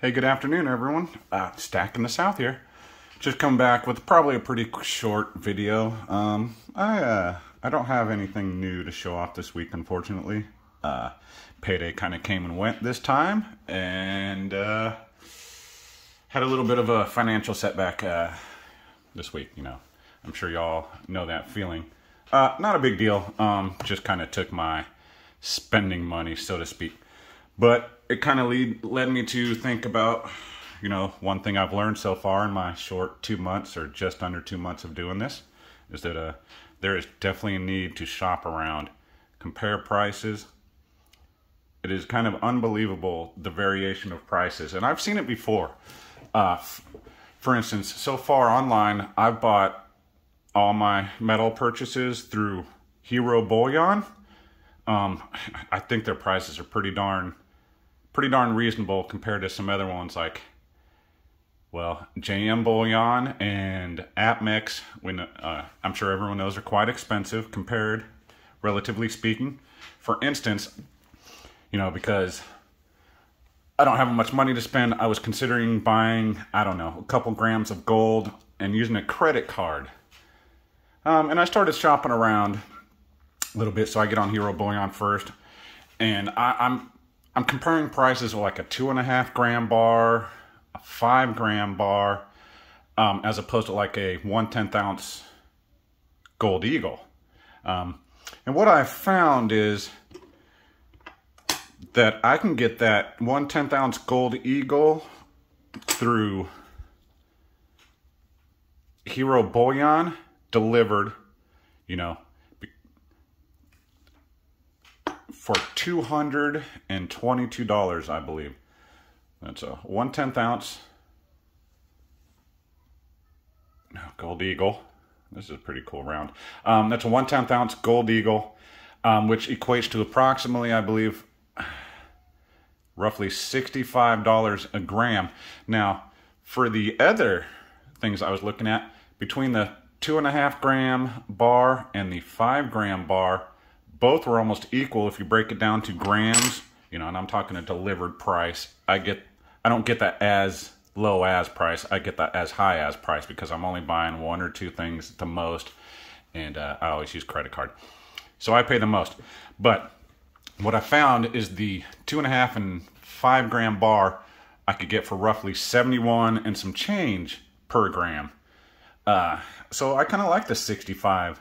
Hey, good afternoon, everyone. Stack in the South here. Just come back with probably a pretty short video. I don't have anything new to show off this week, unfortunately. Payday kind of came and went this time, and had a little bit of a financial setback this week. You know, I'm sure y'all know that feeling. Not a big deal. Just kind of took my spending money, so to speak. But it kind of led me to think about, you know, one thing I've learned so far in my short 2 months, or just under 2 months of doing this, is that there is definitely a need to shop around, compare prices. It is kind of unbelievable, the variation of prices. And I've seen it before. For instance, so far online, I've bought all my metal purchases through Hero Bullion. I think their prices are pretty darn reasonable compared to some other ones like, well, JM Bullion and APMEX. I'm sure everyone knows are quite expensive compared, relatively speaking. For instance, you know, because I don't have much money to spend, I was considering buying, I don't know, a couple grams of gold and using a credit card. And I started shopping around a little bit, so I get on Hero Bullion first, and I'm comparing prices of like a 2.5 gram bar, a 5 gram bar, as opposed to like a 1/10 ounce Gold Eagle. And what I found is that I can get that 1/10 ounce Gold Eagle through Hero Bullion delivered, you know, for $222, I believe. That's a 1/10 ounce Gold Eagle. This is a pretty cool round. That's a 1/10 ounce Gold Eagle, which equates to approximately, I believe, roughly $65 a gram. Now, for the other things I was looking at, between the 2.5 gram bar and the 5 gram bar, both were almost equal if you break it down to grams, you know, and I'm talking a delivered price. I don't get that as low as price. I get that as high as price because I'm only buying 1 or 2 things at the most, and I always use credit card. So I pay the most. But what I found is the 2.5 and 5 gram bar I could get for roughly 71 and some change per gram. So I kind of like the $65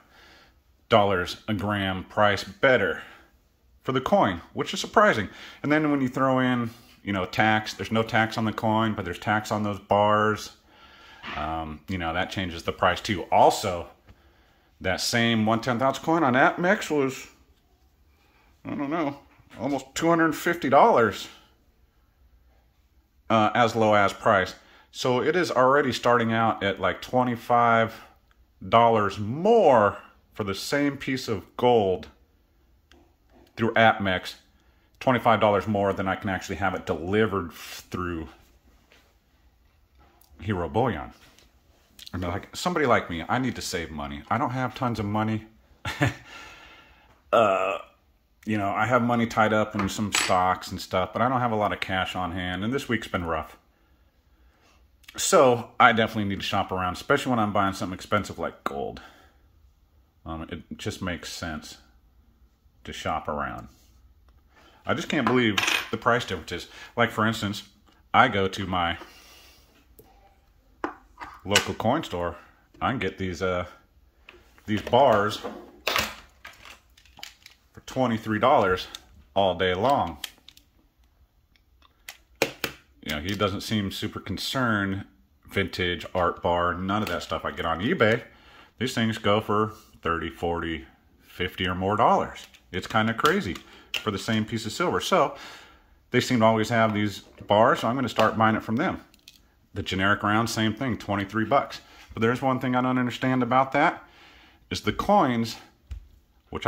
a gram price better for the coin, which is surprising. And then when you throw in, you know, tax, there's no tax on the coin, but there's tax on those bars. You know, that changes the price too. Also, that same 1/10 ounce coin on APMEX was, I don't know, almost $250 as low as price. So it is already starting out at like $25 more for the same piece of gold through APMEX, $25 more than I can actually have it delivered through Hero Bullion. And like somebody like me, I need to save money. I don't have tons of money. You know, I have money tied up in some stocks and stuff, but I don't have a lot of cash on hand, and this week's been rough. So I definitely need to shop around, especially when I'm buying something expensive like gold. It just makes sense to shop around. I just can't believe the price differences. Like, for instance, I go to my local coin store. I can get these bars for $23 all day long. You know, he doesn't seem super concerned. Vintage, art bar, none of that stuff. I get on eBay, these things go for 30, 40, 50 or more dollars. It's kind of crazy for the same piece of silver. So they seem to always have these bars, so I'm going to start buying it from them. The generic round, same thing, 23 bucks. But there's one thing I don't understand about that, is the coins, which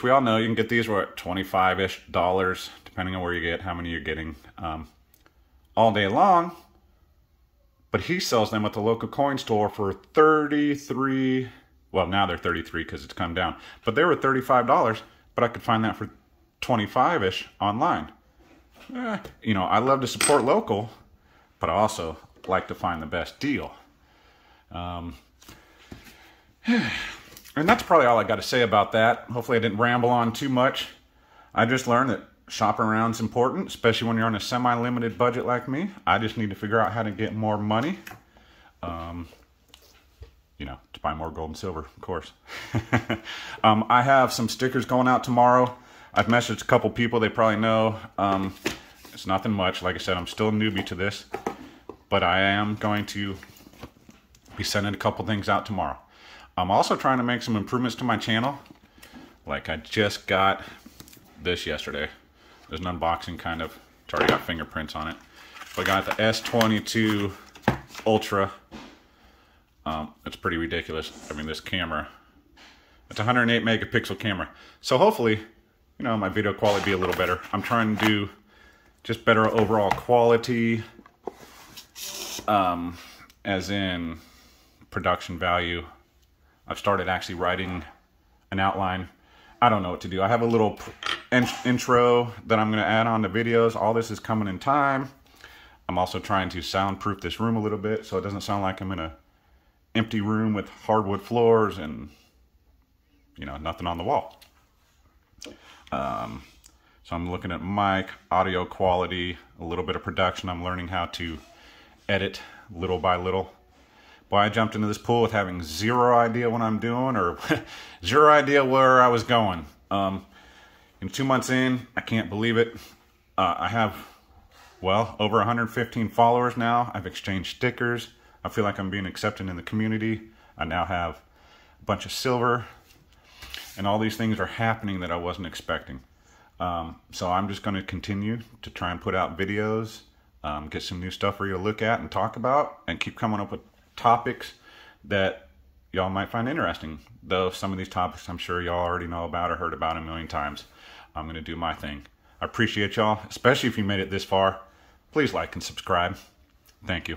we all know you can get these for $25-ish, depending on where you get, how many you're getting, all day long. But he sells them at the local coin store for 33. Well, now they're 33 because it's come down. But they were $35, but I could find that for 25-ish online. You know, I love to support local, but I also like to find the best deal. And that's probably all I got to say about that. Hopefully I didn't ramble on too much. I just learned that shopping around is important, especially when you're on a semi-limited budget like me. I just need to figure out how to get more money. You know, to buy more gold and silver, of course. I have some stickers going out tomorrow. I've messaged a couple people, they probably know. It's nothing much. Like I said, I'm still a newbie to this, but I am going to be sending a couple things out tomorrow. I'm also trying to make some improvements to my channel. Like I just got this yesterday. There's an unboxing kind of. It's already got fingerprints on it. But I got the S22 Ultra. It's pretty ridiculous. I mean, this camera, it's a 108 megapixel camera. So hopefully, you know, my video quality be a little better. I'm trying to do just better overall quality, as in production value. I've started actually writing an outline. I don't know what to do. I have a little intro that I'm going to add on to videos. All this is coming in time. I'm also trying to soundproof this room a little bit so it doesn't sound like I'm in a empty room with hardwood floors and, you know, nothing on the wall. So I'm looking at mic, audio quality, a little bit of production. I'm learning how to edit little by little. Boy, I jumped into this pool with having zero idea what I'm doing or zero idea where I was going. 2 months in, I can't believe it. I have, well, over 115 followers now. I've exchanged stickers. I feel like I'm being accepted in the community. I now have a bunch of silver. And all these things are happening that I wasn't expecting. So I'm just going to continue to try and put out videos, get some new stuff for you to look at and talk about, and keep coming up with topics that y'all might find interesting. Though some of these topics I'm sure y'all already know about or heard about a million times. I'm going to do my thing. I appreciate y'all, especially if you made it this far. Please like and subscribe. Thank you.